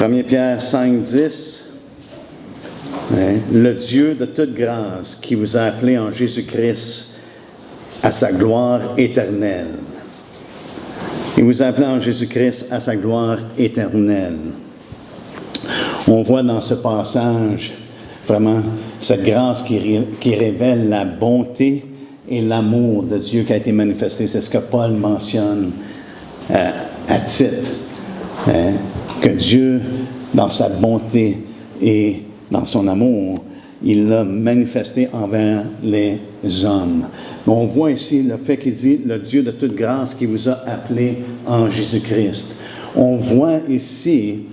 1 Pierre 5, 10. Le Dieu de toute grâce qui vous a appelé en Jésus-Christ à sa gloire éternelle. Il vous a appelé en Jésus-Christ à sa gloire éternelle. On voit dans ce passage vraiment cette grâce qui révèle la bonté et l'amour de Dieu qui a été manifesté. C'est ce que Paul mentionne à Tite. Que Dieu, dans sa bonté et dans son amour, il l'a manifesté envers les hommes. Mais on voit ici le fait qu'il dit le Dieu de toute grâce qui vous a appelé en Jésus-Christ. On voit ici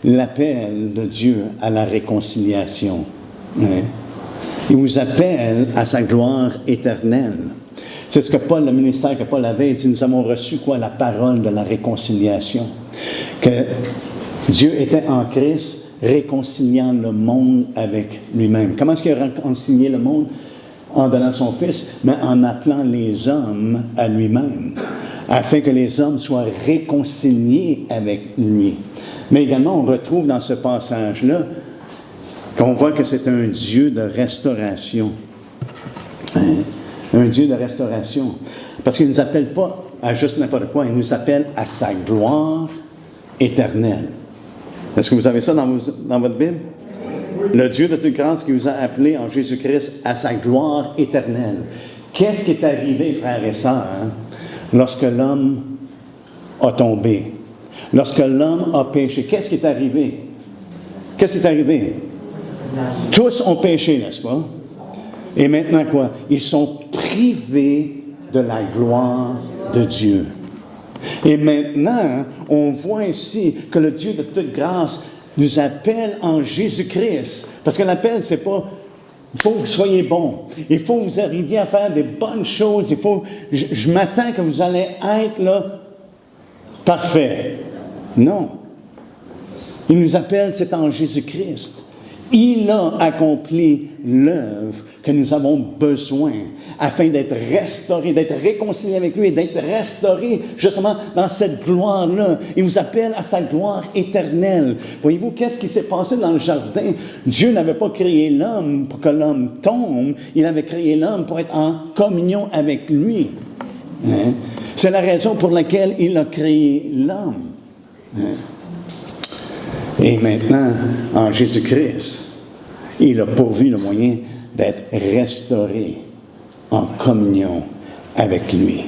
l'appel de Dieu à la réconciliation. Il vous appelle à sa gloire éternelle. C'est ce que Paul, le ministère que Paul avait dit, nous avons reçu quoi? La parole de la réconciliation. Que Dieu était en Christ, réconciliant le monde avec lui-même. Comment est-ce qu'il a réconcilié le monde? En donnant son Fils, mais en appelant les hommes à lui-même, afin que les hommes soient réconciliés avec lui. Mais également, on retrouve dans ce passage-là qu'on voit que c'est un Dieu de restauration. Un Dieu de restauration. Parce qu'il ne nous appelle pas à juste n'importe quoi, il nous appelle à sa gloire éternelle. Est-ce que vous avez ça dans votre Bible? Le Dieu de toute grâce qui vous a appelé en Jésus-Christ à sa gloire éternelle. Qu'est-ce qui est arrivé, frères et sœurs, lorsque l'homme a tombé? Lorsque l'homme a péché, qu'est-ce qui est arrivé? Qu'est-ce qui est arrivé? Tous ont péché, n'est-ce pas? Et maintenant quoi? Ils sont privés de la gloire de Dieu. Et maintenant, on voit ici que le Dieu de toute grâce nous appelle en Jésus-Christ. Parce que l'appel, c'est pas, il faut que vous soyez bons. Il faut que vous arriviez à faire des bonnes choses. Je m'attends que vous allez être là, parfait. Non. Il nous appelle, c'est en Jésus-Christ. Il a accompli l'œuvre que nous avons besoin afin d'être restaurés, d'être réconciliés avec lui et d'être restaurés justement dans cette gloire-là. Il nous appelle à sa gloire éternelle. Voyez-vous, qu'est-ce qui s'est passé dans le jardin? Dieu n'avait pas créé l'homme pour que l'homme tombe. Il avait créé l'homme pour être en communion avec lui. C'est la raison pour laquelle il a créé l'homme. Et maintenant, en Jésus-Christ, il a pourvu le moyen d'être restauré en communion avec lui.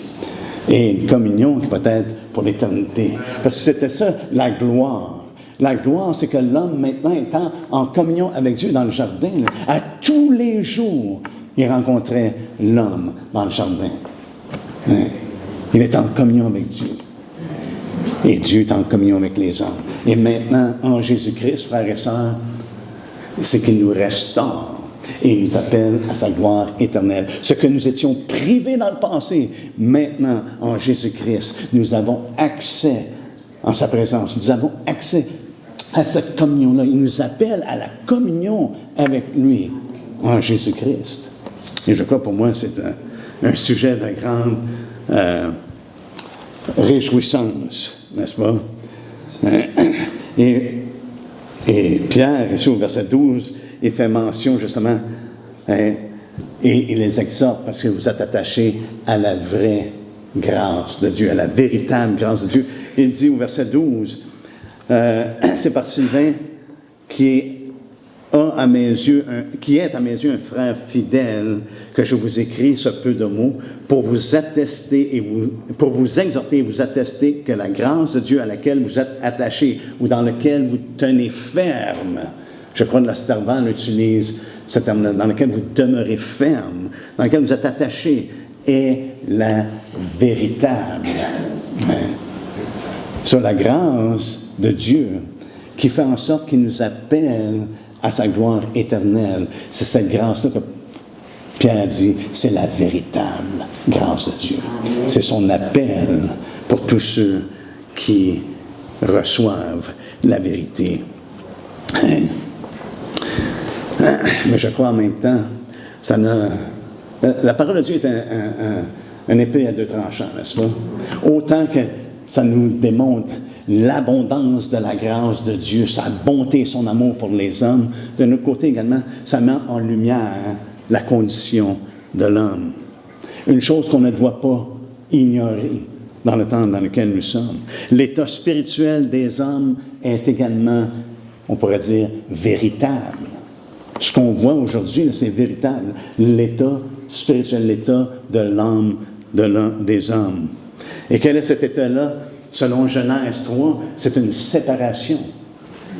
Et une communion qui va être pour l'éternité. Parce que c'était ça, la gloire. La gloire, c'est que l'homme, maintenant, étant en communion avec Dieu dans le jardin, à tous les jours, il rencontrait l'homme dans le jardin. Il est en communion avec Dieu. Et Dieu est en communion avec les hommes. Et maintenant, en Jésus-Christ, frères et sœurs, c'est qu'il nous restaure et il nous appelle à sa gloire éternelle. Ce que nous étions privés dans le passé, maintenant, en Jésus-Christ, nous avons accès en sa présence. Nous avons accès à cette communion-là. Il nous appelle à la communion avec lui en Jésus-Christ. Et je crois pour moi, c'est un sujet de grande réjouissance, n'est-ce pas? Et Pierre, ici au verset 12, il fait mention justement, et il les exhorte parce que vous êtes attachés à la vraie grâce de Dieu, à la véritable grâce de Dieu. Il dit au verset 12, c'est par Sylvain qui est à mes yeux un frère fidèle que je vous écris ce peu de mots pour vous attester pour vous exhorter et vous attester que la grâce de Dieu à laquelle vous êtes attachés ou dans laquelle vous tenez ferme, je crois que la Starval utilise ce terme-là, dans lequel vous demeurez ferme, dans lequel vous êtes attachés, est la véritable. Sur la grâce de Dieu qui fait en sorte qu'il nous appelle à sa gloire éternelle. C'est cette grâce-là que Pierre a dit, c'est la véritable grâce de Dieu. C'est son appel pour tous ceux qui reçoivent la vérité. Mais je crois en même temps, la parole de Dieu est un épée à deux tranchants, n'est-ce pas? Autant que ça nous démontre l'abondance de la grâce de Dieu, sa bonté, son amour pour les hommes. De notre côté également, ça met en lumière la condition de l'homme. Une chose qu'on ne doit pas ignorer dans le temps dans lequel nous sommes. L'état spirituel des hommes est également, on pourrait dire, véritable. Ce qu'on voit aujourd'hui, c'est véritable. L'état spirituel, l'état de l'âme des hommes. Et quel est cet état-là? Selon Genèse 3, c'est une séparation.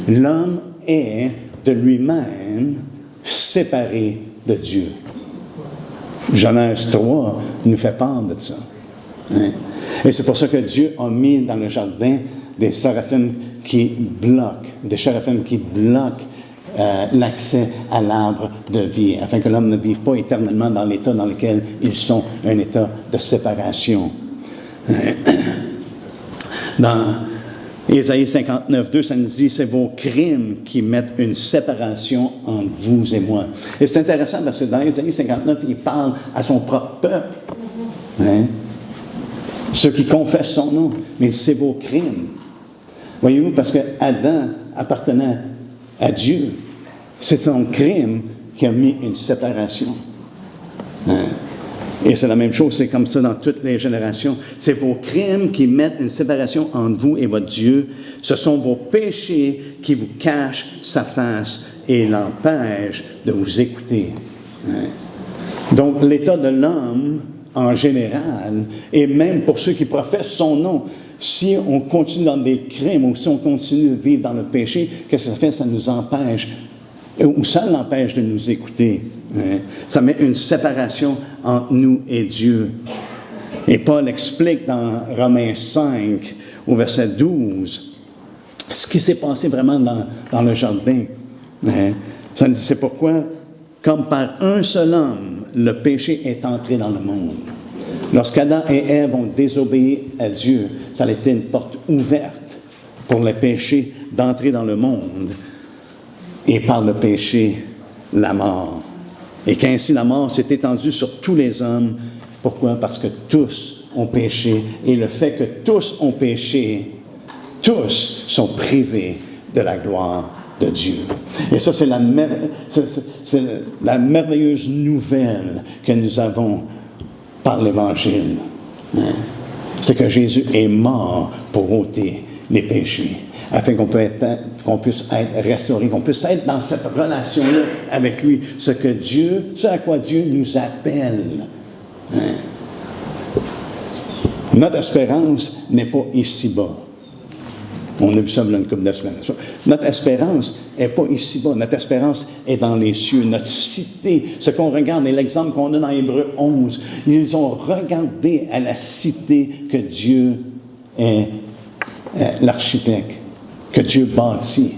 L'homme est de lui-même séparé de Dieu. Genèse 3 nous fait part de ça. Hein? Et c'est pour ça que Dieu a mis dans le jardin des séraphins qui bloquent, l'accès à l'arbre de vie, afin que l'homme ne vive pas éternellement dans l'état dans lequel ils sont, un état de séparation. Dans Ésaïe 59, 2, ça nous dit, c'est vos crimes qui mettent une séparation entre vous et moi. Et c'est intéressant parce que dans Ésaïe 59, il parle à son propre peuple. Hein? Ceux qui confessent son nom. Mais c'est vos crimes. Voyez-vous, parce que Adam appartenait à Dieu. C'est son crime qui a mis une séparation. Hein? Et c'est la même chose, c'est comme ça dans toutes les générations. C'est vos crimes qui mettent une séparation entre vous et votre Dieu. Ce sont vos péchés qui vous cachent sa face et l'empêchent de vous écouter. Hein? Donc, l'état de l'homme, en général, et même pour ceux qui professent son nom, si on continue dans des crimes ou si on continue de vivre dans le péché, qu'est-ce que ça fait? Ça nous empêche, ou ça l'empêche de nous écouter. Hein? Ça met une séparation entre nous et Dieu. Et Paul explique dans Romains 5, au verset 12, ce qui s'est passé vraiment dans le jardin. Hein? Ça nous dit, c'est pourquoi, comme par un seul homme, le péché est entré dans le monde. Lorsqu'Adam et Ève ont désobéi à Dieu, ça a été une porte ouverte pour le péché d'entrer dans le monde. Et par le péché, la mort. Et qu'ainsi la mort s'est étendue sur tous les hommes. Pourquoi? Parce que tous ont péché. Et le fait que tous ont péché, tous sont privés de la gloire de Dieu. Et ça, c'est la merveilleuse nouvelle que nous avons par l'Évangile. Hein? C'est que Jésus est mort pour ôter les péchés, afin qu'on puisse être restauré, qu'on puisse être dans cette relation-là avec lui, ce à quoi Dieu nous appelle. Hein? Notre espérance n'est pas ici-bas. On a vu ça dans une couple de semaines. Notre espérance n'est pas ici-bas. Notre espérance est dans les cieux. Notre cité, ce qu'on regarde, et l'exemple qu'on a dans Hébreux 11, ils ont regardé à la cité que Dieu est l'architecte, que Dieu bâtit.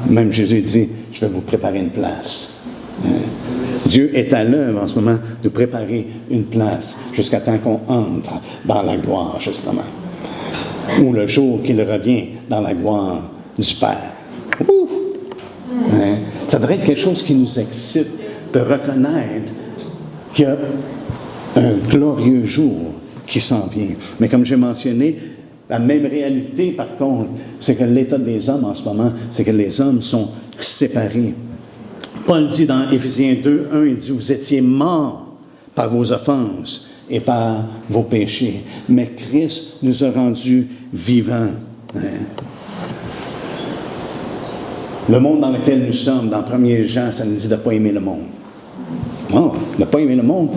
Même Jésus dit, je vais vous préparer une place. Dieu est à l'œuvre en ce moment de préparer une place jusqu'à temps qu'on entre dans la gloire, justement. Ou le jour qu'il revient dans la gloire du Père. Hein? Ça devrait être quelque chose qui nous excite de reconnaître qu'il y a un glorieux jour qui s'en vient. Mais comme j'ai mentionné, la même réalité, par contre, c'est que l'état des hommes en ce moment, c'est que les hommes sont séparés. Paul dit dans Éphésiens 2, 1, il dit, vous étiez morts par vos offenses et par vos péchés. Mais Christ nous a rendus vivants. Hein? Le monde dans lequel nous sommes, dans 1er Jean, ça nous dit de ne pas aimer le monde. Non, de ne pas aimer le monde.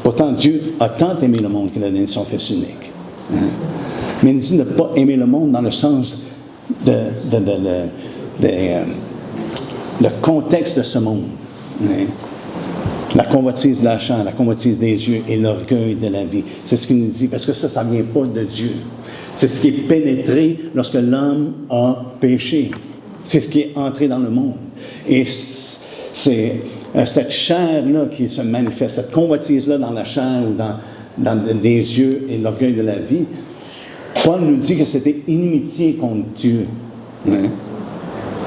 Pourtant, Dieu a tant aimé le monde qu'il a donné son Fils unique. Hein? Mais il nous dit de ne pas aimer le monde dans le sens le contexte de ce monde. Hein? La convoitise de la chair, la convoitise des yeux et l'orgueil de la vie. C'est ce qu'il nous dit, parce que ça ne vient pas de Dieu. C'est ce qui est pénétré lorsque l'homme a péché. C'est ce qui est entré dans le monde. Et c'est cette chair-là qui se manifeste, cette convoitise-là dans la chair ou dans des yeux et l'orgueil de la vie. Paul nous dit que c'était inimitié contre Dieu. Hein?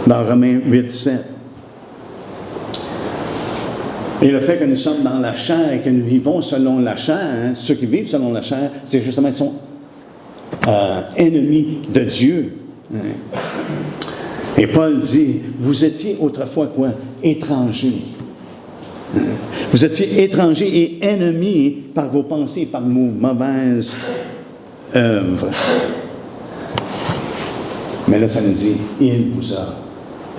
Dans Romains 8, 7. Et le fait que nous sommes dans la chair et que nous vivons selon la chair, hein, ceux qui vivent selon la chair, c'est justement, ils sont ennemis de Dieu. Et Paul dit, vous étiez autrefois quoi? Étrangers. Vous étiez étrangers et ennemis par vos pensées, par vos mauvaises œuvres. Mais là, ça nous dit, il vous a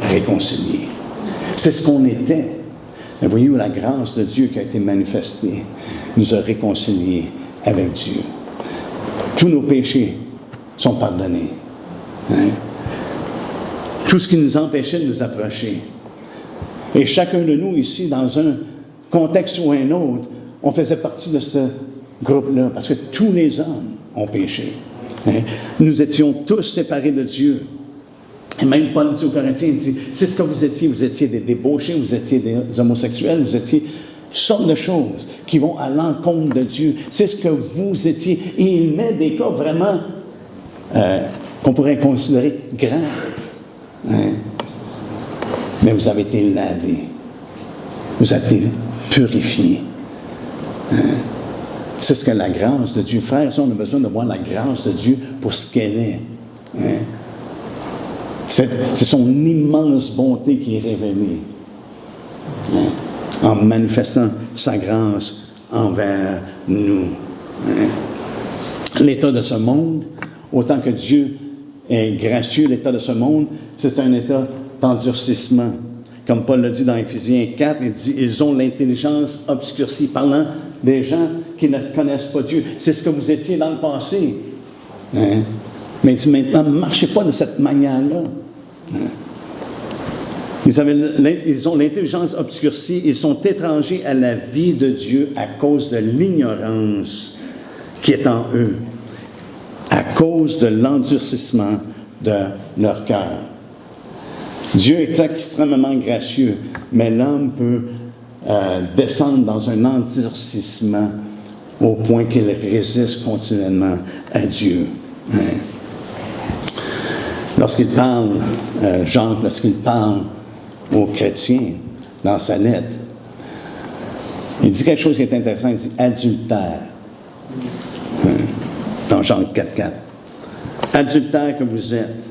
réconciliés. C'est ce qu'on était. Mais voyez-vous, la grâce de Dieu qui a été manifestée nous a réconciliés avec Dieu. Tous nos péchés sont pardonnés. Tout ce qui nous empêchait de nous approcher. Et chacun de nous ici, dans un contexte ou un autre, on faisait partie de ce groupe-là, parce que tous les hommes ont péché. Nous étions tous séparés de Dieu. Et même Paul dit aux Corinthiens, il dit, c'est ce que vous étiez des débauchés, vous étiez des homosexuels, vous étiez toutes sortes de choses qui vont à l'encontre de Dieu. C'est ce que vous étiez. Et il met des cas vraiment qu'on pourrait considérer graves. Mais vous avez été lavés. Vous avez été purifiés. C'est ce que la grâce de Dieu. Frères, on a besoin de voir la grâce de Dieu pour ce qu'elle est. C'est son immense bonté qui est révélée en manifestant sa grâce envers nous. L'état de ce monde, autant que Dieu est gracieux, l'état de ce monde, c'est un état d'endurcissement. Comme Paul le dit dans Éphésiens 4, il dit, ils ont l'intelligence obscurcie, parlant des gens qui ne connaissent pas Dieu. C'est ce que vous étiez dans le passé. Mais il dit maintenant, ne marchez pas de cette manière-là. Ils ont l'intelligence obscurcie, ils sont étrangers à la vie de Dieu à cause de l'ignorance qui est en eux, à cause de l'endurcissement de leur cœur. Dieu est extrêmement gracieux, mais l'homme peut descendre dans un endurcissement au point qu'il résiste continuellement à Dieu. Lorsqu'il parle, Jacques, lorsqu'il parle aux chrétiens dans sa lettre, il dit quelque chose qui est intéressant, il dit adultère. Dans Jacques 4,4. Adultère que vous êtes,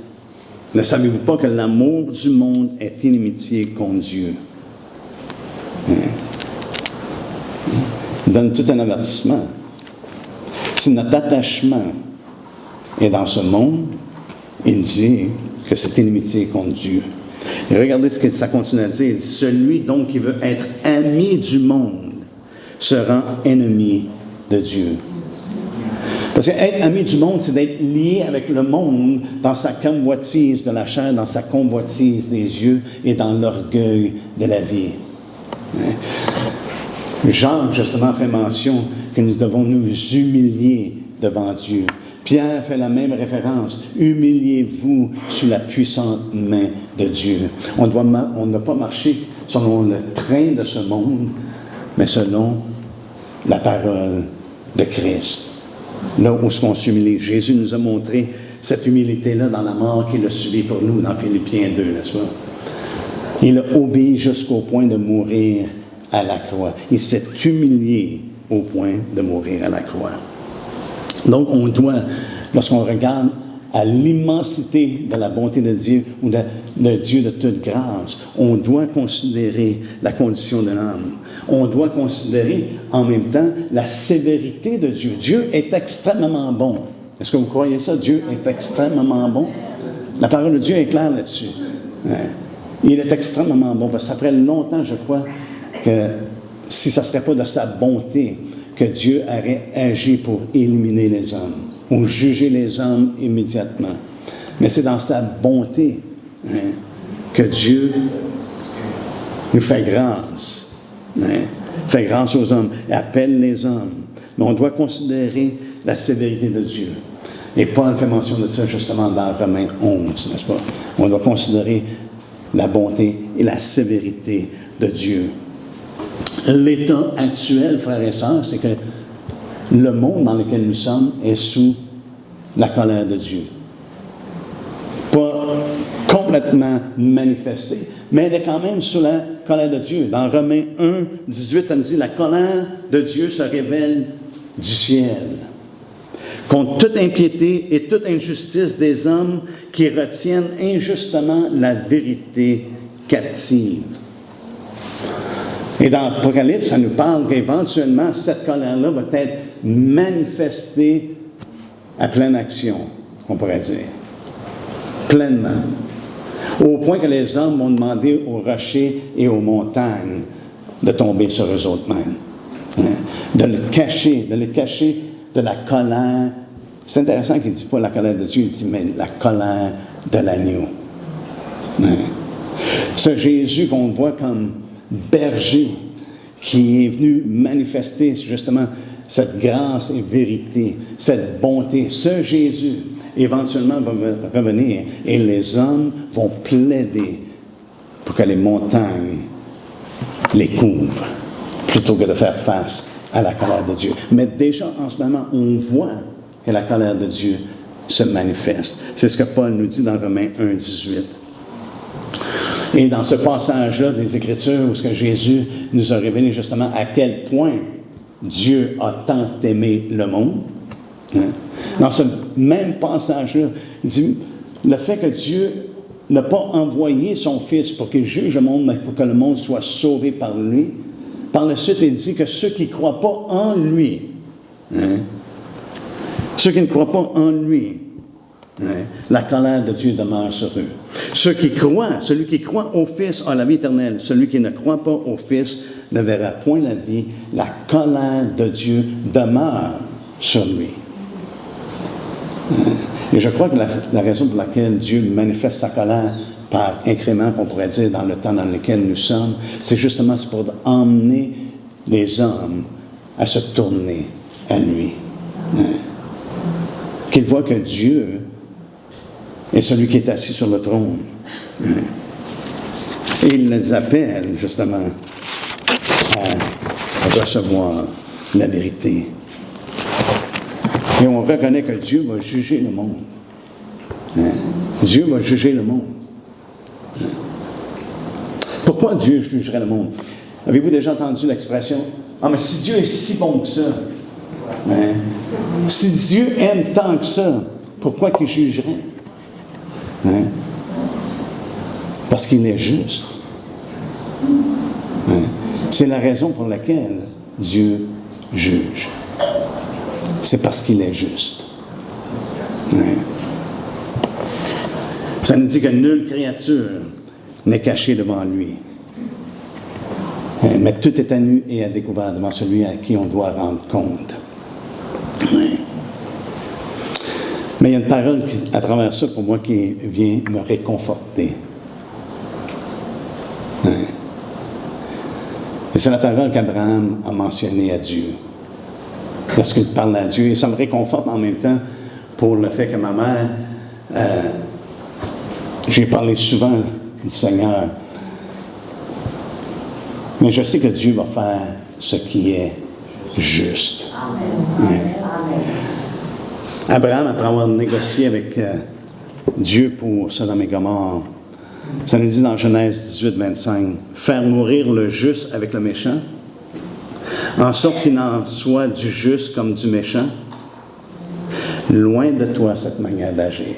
ne savez-vous pas que l'amour du monde est inimitié contre Dieu? Il donne tout un avertissement. Si notre attachement est dans ce monde, il dit que c'est inimitié contre Dieu. Et regardez ce que ça continue à dire. Il dit, celui donc qui veut être ami du monde se rend ennemi de Dieu. Parce qu'être ami du monde, c'est d'être lié avec le monde dans sa convoitise de la chair, dans sa convoitise des yeux et dans l'orgueil de la vie. Jacques, justement, fait mention que nous devons nous humilier devant Dieu. Pierre fait la même référence. Humiliez-vous sous la puissante main de Dieu. On ne doit pas marcher selon le train de ce monde, mais selon la parole de Christ. Là où on s'humilie. Jésus nous a montré cette humilité-là dans la mort qu'il a subie pour nous dans Philippiens 2, n'est-ce pas? Il a obéi jusqu'au point de mourir à la croix. Il s'est humilié au point de mourir à la croix. Donc, on doit, lorsqu'on regarde à l'immensité de la bonté de Dieu ou de Dieu de toute grâce, on doit considérer la condition de l'homme. On doit considérer en même temps la sévérité de Dieu. Dieu est extrêmement bon. Est-ce que vous croyez ça? Dieu est extrêmement bon. La parole de Dieu est claire là-dessus. Il est extrêmement bon. Parce que ça ferait longtemps, je crois, que si ça ne serait pas de sa bonté, que Dieu aurait agi pour éliminer les hommes ou juger les hommes immédiatement. Mais c'est dans sa bonté que Dieu nous fait grâce. Fait grâce aux hommes et appelle les hommes. Mais on doit considérer la sévérité de Dieu. Et Paul fait mention de ça justement dans Romains 11, n'est-ce pas? On doit considérer la bonté et la sévérité de Dieu. L'état actuel, frères et sœurs, c'est que le monde dans lequel nous sommes est sous la colère de Dieu. Pas complètement manifestée, mais elle est quand même sous la colère de Dieu. Dans Romains 1, 18, ça nous dit « La colère de Dieu se révèle du ciel contre toute impiété et toute injustice des hommes qui retiennent injustement la vérité captive. Et dans l'Apocalypse, ça nous parle qu'éventuellement, cette colère-là va être manifestée à pleine action, on pourrait dire. Pleinement. Au point que les hommes vont demander aux rochers et aux montagnes de tomber sur eux autres mêmes. De les cacher de la colère. C'est intéressant qu'il ne dit pas la colère de Dieu, il dit mais la colère de l'agneau. Ce Jésus qu'on voit comme berger, qui est venu manifester justement cette grâce et vérité, cette bonté, ce Jésus, éventuellement va revenir et les hommes vont plaider pour que les montagnes les couvrent, plutôt que de faire face à la colère de Dieu. Mais déjà, en ce moment, on voit que la colère de Dieu se manifeste. C'est ce que Paul nous dit dans Romains 1, 18. Et dans ce passage-là des Écritures, où ce que Jésus nous a révélé justement à quel point Dieu a tant aimé le monde, dans ce même passage-là, il dit, le fait que Dieu n'a pas envoyé son Fils pour qu'il juge le monde, mais pour que le monde soit sauvé par lui, par la suite, il dit que ceux qui ne croient pas en lui, ceux qui ne croient pas en lui, la colère de Dieu demeure sur eux. Ceux qui croient, celui qui croit au Fils a la vie éternelle. Celui qui ne croit pas au Fils ne verra point la vie. La colère de Dieu demeure sur lui. Et je crois que la raison pour laquelle Dieu manifeste sa colère par incrément, qu'on pourrait dire, dans le temps dans lequel nous sommes, c'est justement pour emmener les hommes à se tourner à lui. Qu'ils voient que Dieu est celui qui est assis sur le trône. Et il les appelle, justement, à recevoir la vérité. Et on reconnaît que Dieu va juger le monde. Dieu va juger le monde. Pourquoi Dieu jugerait le monde? Avez-vous déjà entendu l'expression « Ah, mais si Dieu est si bon que ça, si Dieu aime tant que ça, pourquoi qu'il jugerait? » Parce qu'il est juste. C'est la raison pour laquelle Dieu juge. C'est parce qu'il est juste. Ça nous dit que nulle créature n'est cachée devant lui. Mais tout est à nu et à découvert devant celui à qui on doit rendre compte. Mais il y a une parole à travers ça pour moi qui vient me réconforter. Et c'est la parole qu'Abraham a mentionnée à Dieu. Lorsqu'il parle à Dieu, et ça me réconforte en même temps pour le fait que ma mère, j'ai parlé souvent du Seigneur, mais je sais que Dieu va faire ce qui est juste. Amen. Abraham, après avoir négocié avec Dieu pour Sodome et Gomorrhe, ça nous dit dans Genèse 18, 25, « Faire mourir le juste avec le méchant, en sorte qu'il n'en soit du juste comme du méchant. Loin de toi cette manière d'agir. »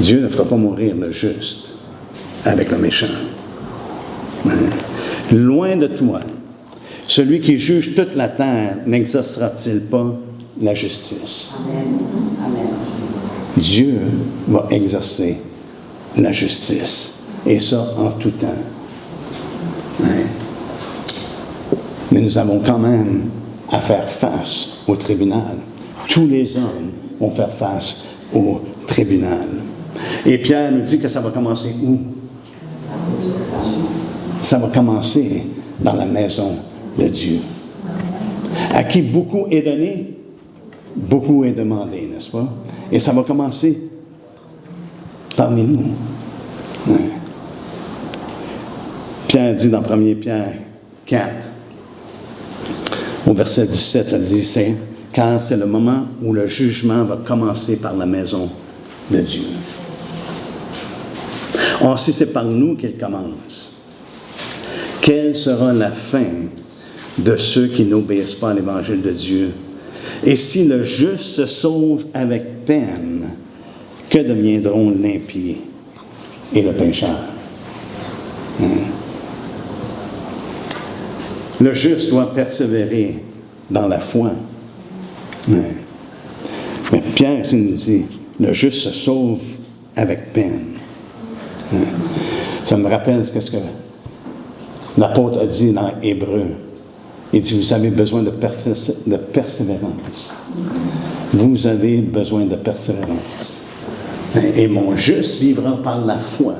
Dieu ne fera pas mourir le juste avec le méchant. Loin de toi. Celui qui juge toute la terre n'exercera-t-il pas la justice? Amen. Amen. Dieu va exercer la justice. Et ça en tout temps. Mais nous avons quand même à faire face au tribunal. Tous les hommes vont faire face au tribunal. Et Pierre nous dit que ça va commencer où? Ça va commencer dans la maison de Dieu. À qui beaucoup est donné, beaucoup est demandé, n'est-ce pas? Et ça va commencer parmi nous. Pierre dit dans 1 Pierre 4, au verset 17, ça dit, c'est car c'est le moment où le jugement va commencer par la maison de Dieu. Or, si c'est par nous qu'il commence, quelle sera la fin de ceux qui n'obéissent pas à l'Évangile de Dieu. Et si le juste se sauve avec peine, que deviendront l'impie et le pécheur? Le juste doit persévérer dans la foi. Mais Pierre ici nous dit, le juste se sauve avec peine. Ça me rappelle ce que l'apôtre a dit dans Hébreu. Il dit, vous avez besoin de persévérance. Vous avez besoin de persévérance. Et mon juste vivra par la foi.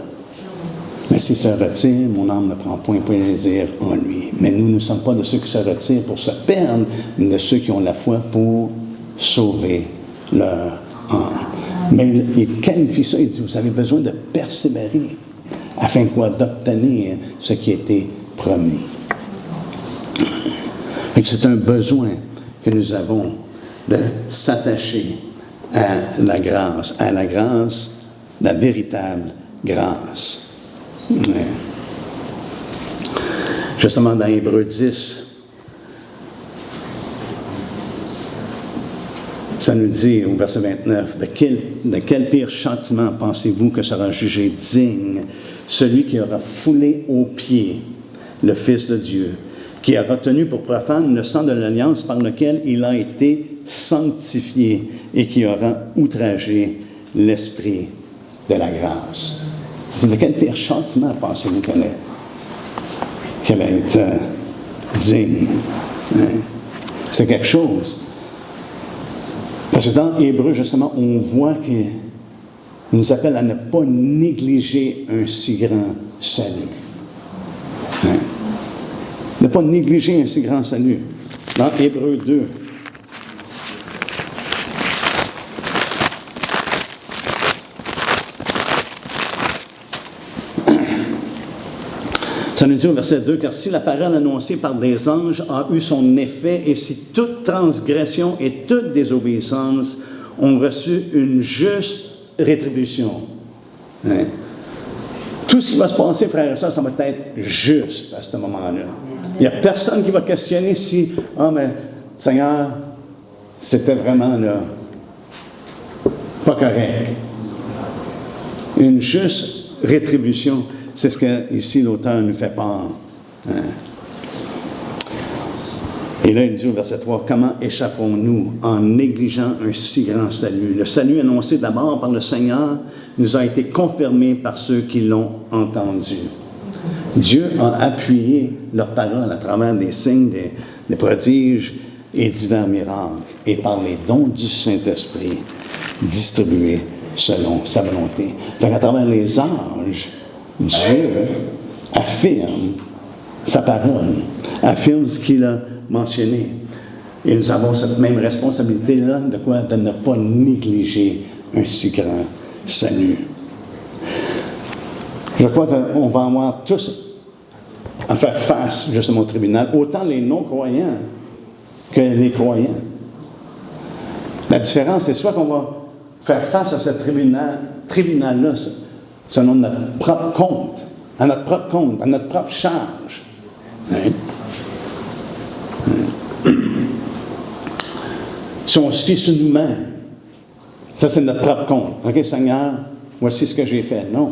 Mais s'il se retire, mon âme ne prend point plaisir en lui. Mais nous ne sommes pas de ceux qui se retirent pour se perdre, mais de ceux qui ont la foi pour sauver leur âme. Mais il qualifie ça, il dit, vous avez besoin de persévérer, afin quoi? D'obtenir ce qui a été promis. Et c'est un besoin que nous avons de s'attacher à la grâce, la véritable grâce. Justement, dans Hébreux 10, ça nous dit au verset 29, de quel pire châtiment pensez-vous que sera jugé digne celui qui aura foulé aux pieds le Fils de Dieu, qui a retenu pour profane le sang de l'alliance par lequel il a été sanctifié et qui aura outragé l'Esprit de la grâce. De quel pire châtiment pensez-vous qu'elle est digne? C'est quelque chose. Parce que dans Hébreu, justement, on voit qu'il nous appelle à ne pas négliger un si grand salut. Ne pas négliger un si grand salut. Dans Hébreu 2, ça nous dit au verset 2, « Car si la parole annoncée par des anges a eu son effet, et si toute transgression et toute désobéissance ont reçu une juste rétribution. » Tout ce qui va se passer, frères et sœurs, ça va être juste à ce moment-là. Il n'y a personne qui va questionner si, « Ah, mais Seigneur, c'était vraiment là, pas correct. » Une juste rétribution. C'est ce que, ici, l'auteur nous fait part. Et là, il dit au verset 3, « Comment échapperons-nous en négligeant un si grand salut? Le salut annoncé d'abord par le Seigneur nous a été confirmé par ceux qui l'ont entendu. » Dieu a appuyé leur parole à travers des signes, des prodiges et divers miracles, et par les dons du Saint-Esprit distribués selon sa volonté. Donc, à travers les anges, Dieu affirme sa parole, affirme ce qu'il a mentionné. Et nous avons cette même responsabilité-là, de quoi? De ne pas négliger un si grand salut. Je crois qu'on va avoir tous à faire face justement au tribunal, autant les non-croyants que les croyants. La différence, c'est soit qu'on va faire face à ce tribunal-là, selon notre propre compte, à notre propre charge. Si on se fie sur nous-mêmes, ça c'est notre propre compte. OK, Seigneur, voici ce que j'ai fait. Non.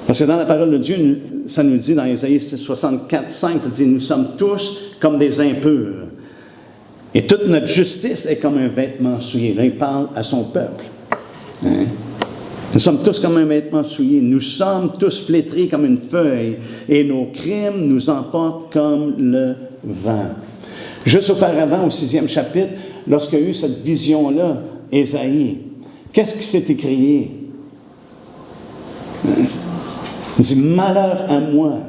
Parce que dans la parole de Dieu, ça nous dit dans Ésaïe 64, 5, ça dit, nous sommes tous comme des impurs. Et toute notre justice est comme un vêtement souillé. Là, il parle à son peuple. Nous sommes tous comme un vêtement souillé. Nous sommes tous flétris comme une feuille. Et nos crimes nous emportent comme le vent. Juste auparavant, au 6e chapitre, lorsqu'il y a eu cette vision-là, Ésaïe, qu'est-ce qui s'est écrié? Il dit, « Malheur à moi,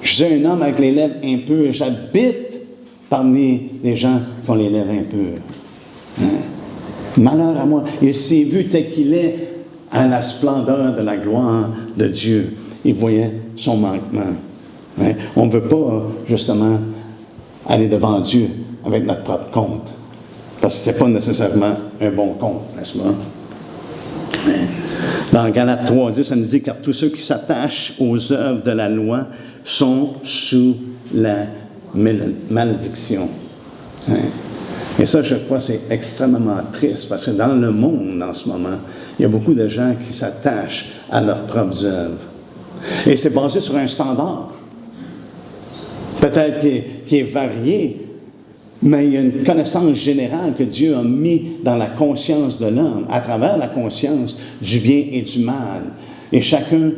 je suis un homme avec les lèvres impures, j'habite parmi les gens qui ont les lèvres impures. » Malheur à moi. Il s'est vu tel qu'il est à la splendeur de la gloire de Dieu. Il voyait son manquement. On ne veut pas, justement, aller devant Dieu avec notre propre compte. Parce que ce n'est pas nécessairement un bon compte, n'est-ce pas? Dans Galates 3:10, ça nous dit « Car tous ceux qui s'attachent aux œuvres de la loi sont sous la malédiction. Hein? Et ça, je crois, c'est extrêmement triste parce que dans le monde, en ce moment, il y a beaucoup de gens qui s'attachent à leurs propres œuvres. Et c'est basé sur un standard, peut-être qui est varié, mais il y a une connaissance générale que Dieu a mis dans la conscience de l'homme, à travers la conscience du bien et du mal. Et chacun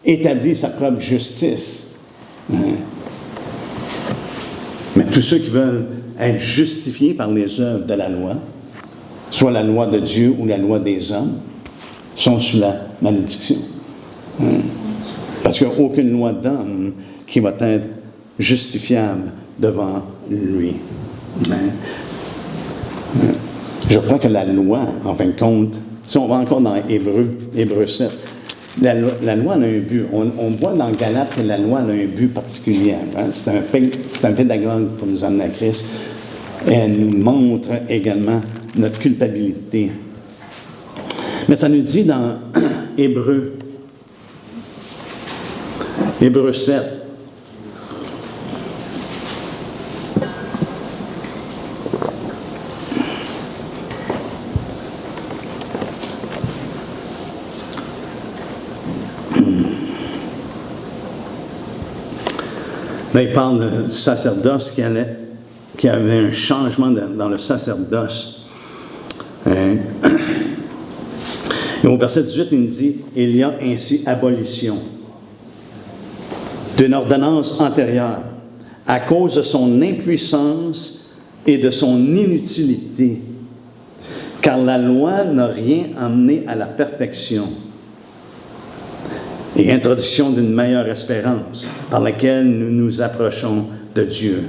établit sa propre justice. Hein? Mais tous ceux qui veulent être justifiés par les œuvres de la loi, soit la loi de Dieu ou la loi des hommes, sont sous la malédiction. Hein? Parce qu'il n'y a aucune loi d'homme qui va être justifiable devant lui. Hein? Je crois que la loi, en fin de compte, si on va encore dans Hébreux 7, la loi a un but. On voit dans Galates que la loi a un but particulier. Hein? C'est un pédagogue pour nous amener à Christ. Et elle nous montre également notre culpabilité. Mais ça nous dit dans Hébreux 7, là, il parle du sacerdoce qui avait un changement dans le sacerdoce. Et au verset 18, il nous dit « Il y a ainsi abolition d'une ordonnance antérieure à cause de son impuissance et de son inutilité, car la loi n'a rien amené à la perfection et introduction d'une meilleure espérance par laquelle nous nous approchons de Dieu. »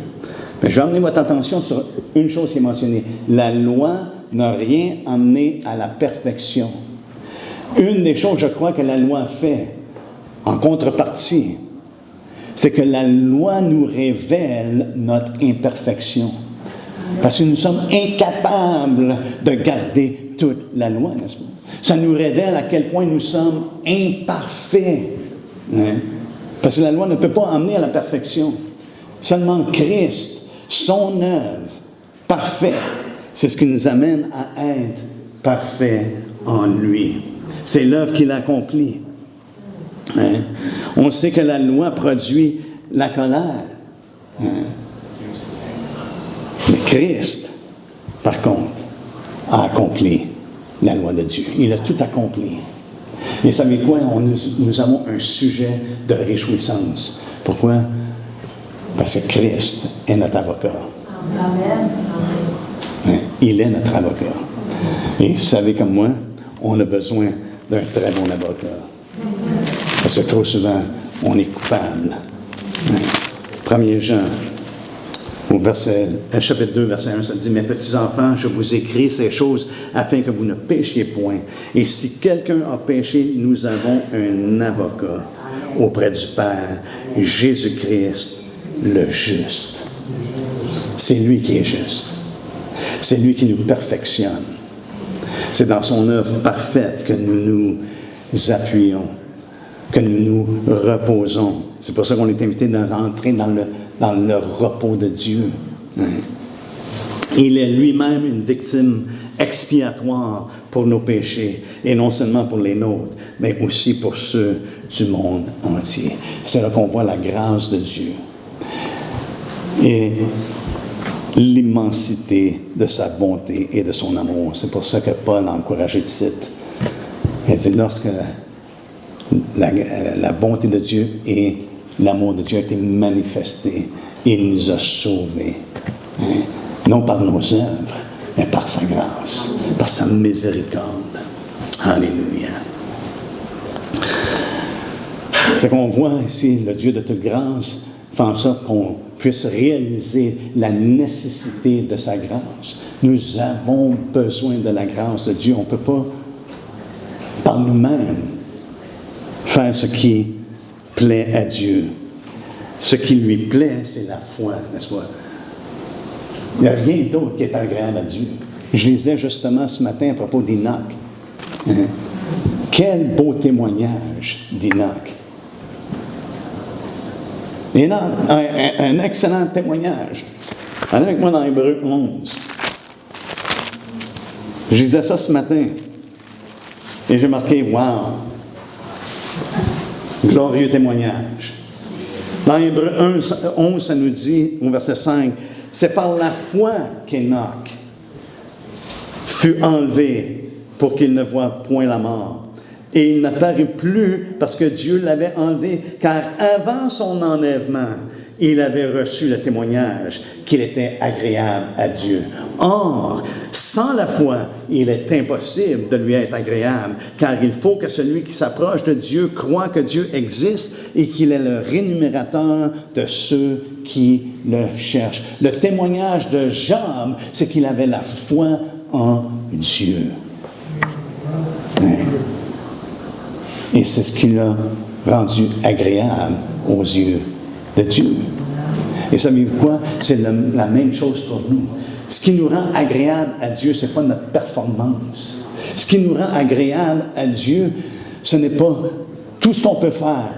Mais je vais amener votre attention sur une chose qui est mentionnée. La loi n'a rien amené à la perfection. Une des choses, je crois, que la loi fait, en contrepartie, c'est que la loi nous révèle notre imperfection. Parce que nous sommes incapables de garder toute la loi, n'est-ce pas? Ça nous révèle à quel point nous sommes imparfaits. Hein? Parce que la loi ne peut pas amener à la perfection. Seulement Christ, son œuvre, parfait, c'est ce qui nous amène à être parfait en lui. C'est l'œuvre qu'il accomplit. Hein? On sait que la loi produit la colère. Hein? Mais Christ, par contre, a accompli la loi de Dieu. Il a tout accompli. Et savez quoi? Nous avons un sujet de réjouissance. Pourquoi? Parce que Christ est notre avocat. Amen. Hein? Il est notre avocat. Et vous savez comme moi, on a besoin d'un très bon avocat. Parce que trop souvent, on est coupable. Hein? 1 Jean, au chapitre 2, verset 1, ça dit « Mes petits enfants, je vous écris ces choses afin que vous ne péchiez point. Et si quelqu'un a péché, nous avons un avocat auprès du Père, Jésus-Christ, le juste. » C'est lui qui est juste. C'est lui qui nous perfectionne. C'est dans son œuvre parfaite que nous nous appuyons, que nous nous reposons. C'est pour ça qu'on est invité de rentrer dans le repos de Dieu. Hein? Il est lui-même une victime expiatoire pour nos péchés, et non seulement pour les nôtres, mais aussi pour ceux du monde entier. C'est là qu'on voit la grâce de Dieu et l'immensité de sa bonté et de son amour. C'est pour ça que Paul a encouragé Tite. Il dit, lorsque la bonté de Dieu et l'amour de Dieu a été manifesté, il nous a sauvés. Hein? Non par nos œuvres, mais par sa grâce, par sa miséricorde. Alléluia. C'est qu'on voit ici le Dieu de toute grâce fait en sorte qu'on puisse réaliser la nécessité de sa grâce. Nous avons besoin de la grâce de Dieu. On ne peut pas, par nous-mêmes, faire ce qui plaît à Dieu. Ce qui lui plaît, c'est la foi, n'est-ce pas? Il n'y a rien d'autre qui est agréable à Dieu. Je lisais justement ce matin à propos d'Enoch. Hein? Quel beau témoignage d'Enoch. Et là, un excellent témoignage. Allez avec moi dans Hébreux 11. Je disais ça ce matin. Et j'ai marqué, wow! Glorieux témoignage. Dans Hébreux 11, ça nous dit, au verset 5, c'est par la foi qu'Enoch fut enlevé pour qu'il ne voie point la mort. Et il n'apparut plus parce que Dieu l'avait enlevé, car avant son enlèvement, il avait reçu le témoignage qu'il était agréable à Dieu. Or, sans la foi, il est impossible de lui être agréable, car il faut que celui qui s'approche de Dieu croit que Dieu existe et qu'il est le rémunérateur de ceux qui le cherchent. Le témoignage de Job, c'est qu'il avait la foi en Dieu. Et c'est ce qui l'a rendu agréable aux yeux de Dieu. Et savez-vous quoi? C'est la même chose pour nous. Ce qui nous rend agréable à Dieu, ce n'est pas notre performance. Ce qui nous rend agréable à Dieu, ce n'est pas tout ce qu'on peut faire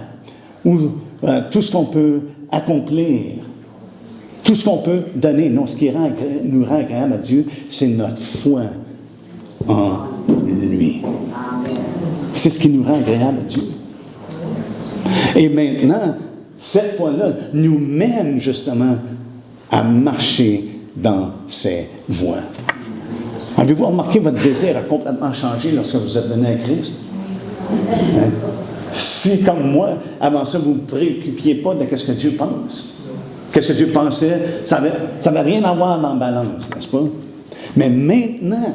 ou tout ce qu'on peut accomplir, tout ce qu'on peut donner. Non, ce qui nous rend agréable à Dieu, c'est notre foi en lui. C'est ce qui nous rend agréable à Dieu. Et maintenant, cette foi-là nous mène justement à marcher dans ses voies. Avez-vous remarqué votre désir a complètement changé lorsque vous êtes venu à Christ? Hein? Si, comme moi, avant ça, vous ne vous préoccupiez pas de ce que Dieu pense, qu'est-ce que Dieu pensait, ça n'avait rien à voir dans la balance, n'est-ce pas? Mais maintenant,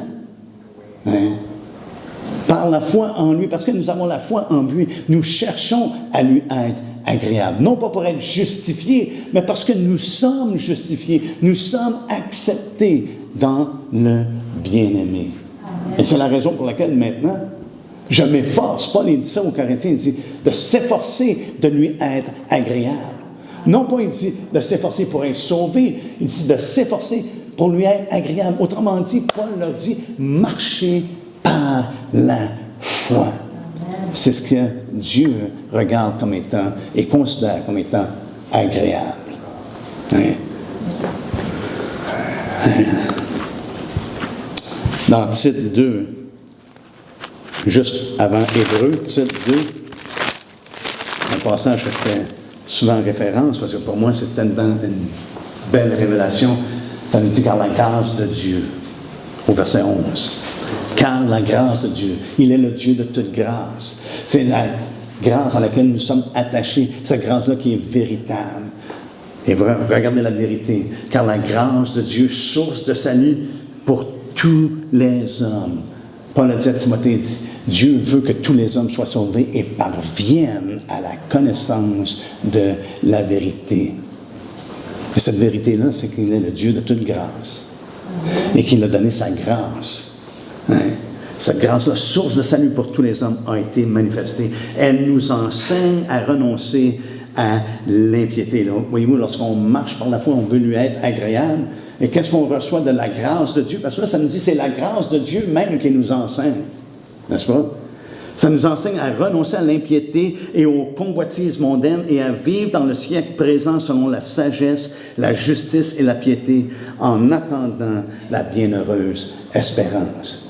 hein, par la foi en lui, parce que nous avons la foi en lui, nous cherchons à lui être agréable. Non pas pour être justifiés, mais parce que nous sommes justifiés, nous sommes acceptés dans le bien-aimé. Et c'est la raison pour laquelle maintenant, je m'efforce, Paul il dit ça aux Corinthiens, il dit de s'efforcer de lui être agréable. Non pas il dit de s'efforcer pour être sauvé, il dit de s'efforcer pour lui être agréable. Autrement dit, Paul leur dit, marchez par la foi. C'est ce que Dieu regarde comme étant et considère comme étant agréable. Hein? Dans Tite 2, juste avant Hébreux, Tite 2, c'est un passage que je fais souvent référence, parce que pour moi, c'est tellement une belle révélation. Ça nous dit car la grâce de Dieu, au verset 11. Car la grâce de Dieu, il est le Dieu de toute grâce. C'est la grâce à laquelle nous sommes attachés, cette grâce-là qui est véritable. Et regardez la vérité. Car la grâce de Dieu, source de salut pour tous les hommes. Paul a dit à Timothée, dit, Dieu veut que tous les hommes soient sauvés et parviennent à la connaissance de la vérité. Et cette vérité-là, c'est qu'il est le Dieu de toute grâce. Et qu'il a donné sa grâce. Hein? Cette grâce-là, source de salut pour tous les hommes, a été manifestée. Elle nous enseigne à renoncer à l'impiété. Là, voyez-vous, lorsqu'on marche par la foi, on veut lui être agréable. Et qu'est-ce qu'on reçoit de la grâce de Dieu? Parce que là, ça nous dit c'est la grâce de Dieu même qui nous enseigne. N'est-ce pas? Ça nous enseigne à renoncer à l'impiété et aux convoitises mondaines et à vivre dans le siècle présent selon la sagesse, la justice et la piété en attendant la bienheureuse espérance.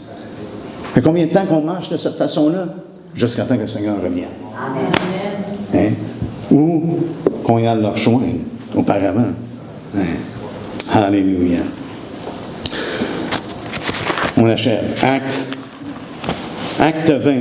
Ça fait combien de temps qu'on marche de cette façon-là? Jusqu'à temps que le Seigneur revienne. Amen. Hein? Ou qu'on y aille leur rejoindre auparavant. Hein? Alléluia. On achève. Acte 20.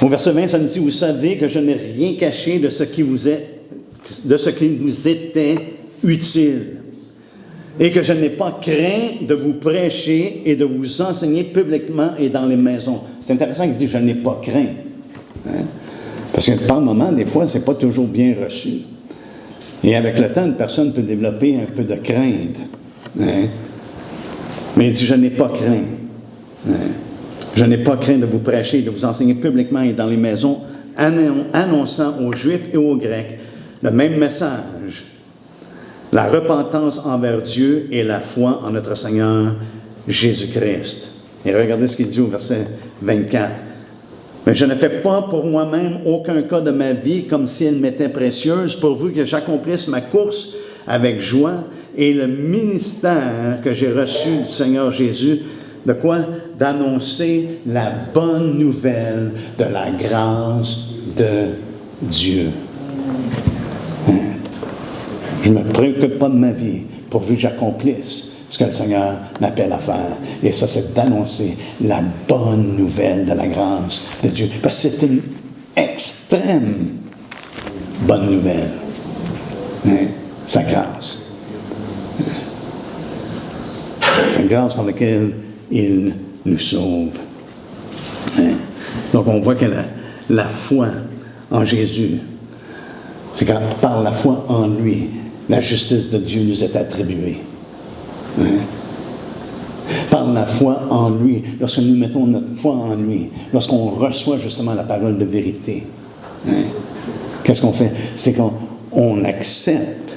Au verset 20, ça nous dit, vous savez que je n'ai rien caché de ce qui vous était utile, et que je n'ai pas craint de vous prêcher et de vous enseigner publiquement et dans les maisons. C'est intéressant qu'il dise, je n'ai pas craint. Hein? Parce que par moment, des fois, ce n'est pas toujours bien reçu. Et avec le temps, une personne peut développer un peu de crainte. Hein? Mais il dit, je n'ai pas craint. Hein? Je n'ai pas craint de vous prêcher et de vous enseigner publiquement et dans les maisons, annonçant aux Juifs et aux Grecs le même message, la repentance envers Dieu et la foi en notre Seigneur Jésus-Christ. Et regardez ce qu'il dit au verset 24. Mais je ne fais pas pour moi-même aucun cas de ma vie comme si elle m'était précieuse, pourvu que j'accomplisse ma course avec joie et le ministère que j'ai reçu du Seigneur Jésus. De quoi? D'annoncer la bonne nouvelle de la grâce de Dieu. Je ne me préoccupe pas de ma vie, pourvu que j'accomplisse ce que le Seigneur m'appelle à faire. Et ça, c'est d'annoncer la bonne nouvelle de la grâce de Dieu. Parce que c'est une extrême bonne nouvelle. Sa grâce. Sa grâce par laquelle il nous sauve. Donc, on voit que la foi en Jésus, c'est quand par la foi en lui, la justice de Dieu nous est attribuée. Par la foi en lui, lorsque nous mettons notre foi en lui, lorsqu'on reçoit justement la parole de vérité, qu'est-ce qu'on fait? C'est qu'on accepte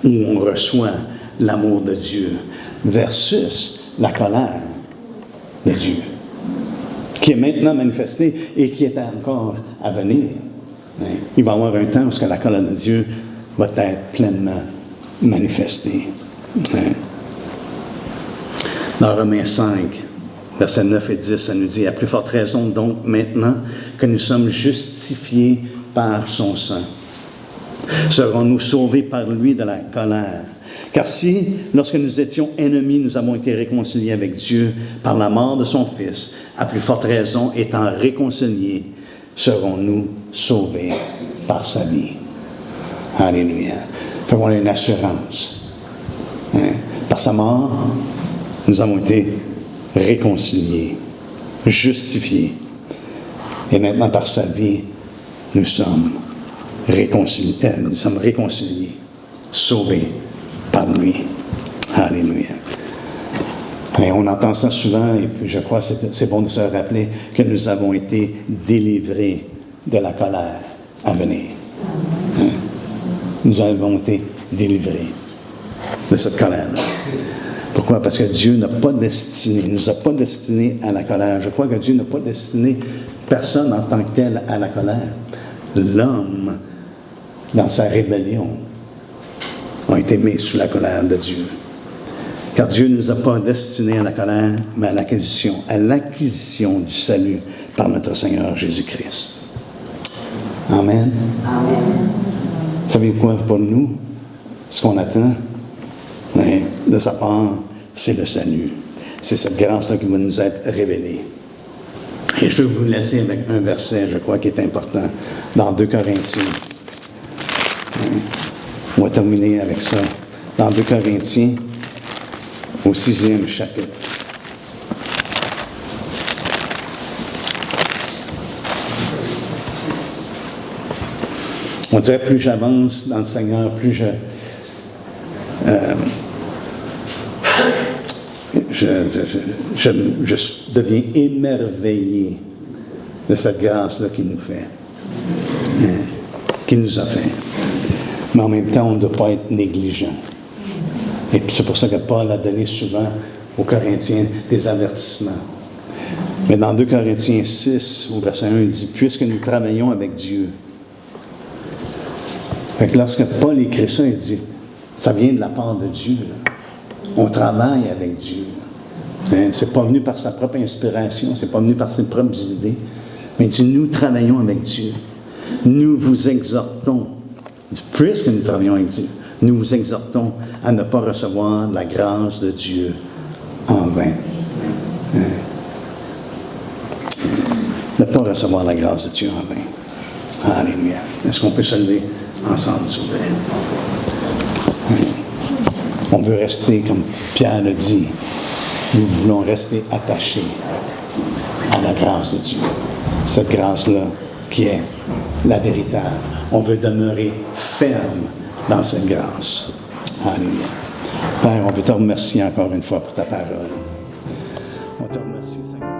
ou on reçoit l'amour de Dieu versus la colère de Dieu, qui est maintenant manifestée et qui est encore à venir. Il va y avoir un temps où la colère de Dieu va être pleinement manifestée. Dans Romains 5, versets 9 et 10, ça nous dit « À plus forte raison, donc, maintenant que nous sommes justifiés par son sang, serons-nous sauvés par lui de la colère. Car si, lorsque nous étions ennemis, nous avons été réconciliés avec Dieu par la mort de son Fils, à plus forte raison, étant réconciliés, serons-nous sauvés par sa vie. » Alléluia. Fait qu'on a une assurance. Par sa mort, nous avons été réconciliés, justifiés. Et maintenant, par sa vie, nous sommes réconciliés, sauvés par lui. Alléluia. Et on entend ça souvent, et puis je crois que c'est bon de se rappeler que nous avons été délivrés de la colère à venir. Nous avons été délivrés de cette colère-là. Pourquoi? Parce que Dieu n'a pas destiné, nous a pas destiné à la colère. Je crois que Dieu n'a pas destiné personne en tant que tel à la colère. L'homme, dans sa rébellion, a été mis sous la colère de Dieu. Car Dieu ne nous a pas destinés à la colère, mais à l'acquisition du salut par notre Seigneur Jésus-Christ. Amen. Amen. Savez-vous quoi pour nous? Ce qu'on attend de sa part, c'est le salut. C'est cette grâce-là qui va nous être révélée. Et je vais vous laisser avec un verset, je crois, qui est important, dans 2 Corinthiens. On va terminer avec ça. Dans 2 Corinthiens, au 6e chapitre. On dirait plus j'avance dans le Seigneur, plus je deviens émerveillé de cette grâce-là qu'il nous fait, qu'il nous a fait. Mais en même temps, on ne doit pas être négligent. Et c'est pour ça que Paul a donné souvent aux Corinthiens des avertissements. Mais dans 2 Corinthiens 6, au verset 1, il dit « Puisque nous travaillons avec Dieu ». Fait que lorsque Paul écrit ça, il dit « Ça vient de la part de Dieu. Là. On travaille avec Dieu. » C'est pas venu par sa propre inspiration, c'est pas venu par ses propres idées. Mais il dit « Nous travaillons avec Dieu. Nous vous exhortons. » Il dit « Puisque nous travaillons avec Dieu, nous vous exhortons à ne pas recevoir la grâce de Dieu en vain. » Ne pas recevoir la grâce de Dieu en vain. Alléluia. Est-ce qu'on peut se lever ensemble, s'il vous plaît? On veut rester, comme Pierre le dit, nous voulons rester attachés à la grâce de Dieu. Cette grâce-là qui est la véritable. On veut demeurer ferme dans cette grâce. Alléluia. Père, on veut te remercier encore une fois pour ta parole. On te remercie, Seigneur.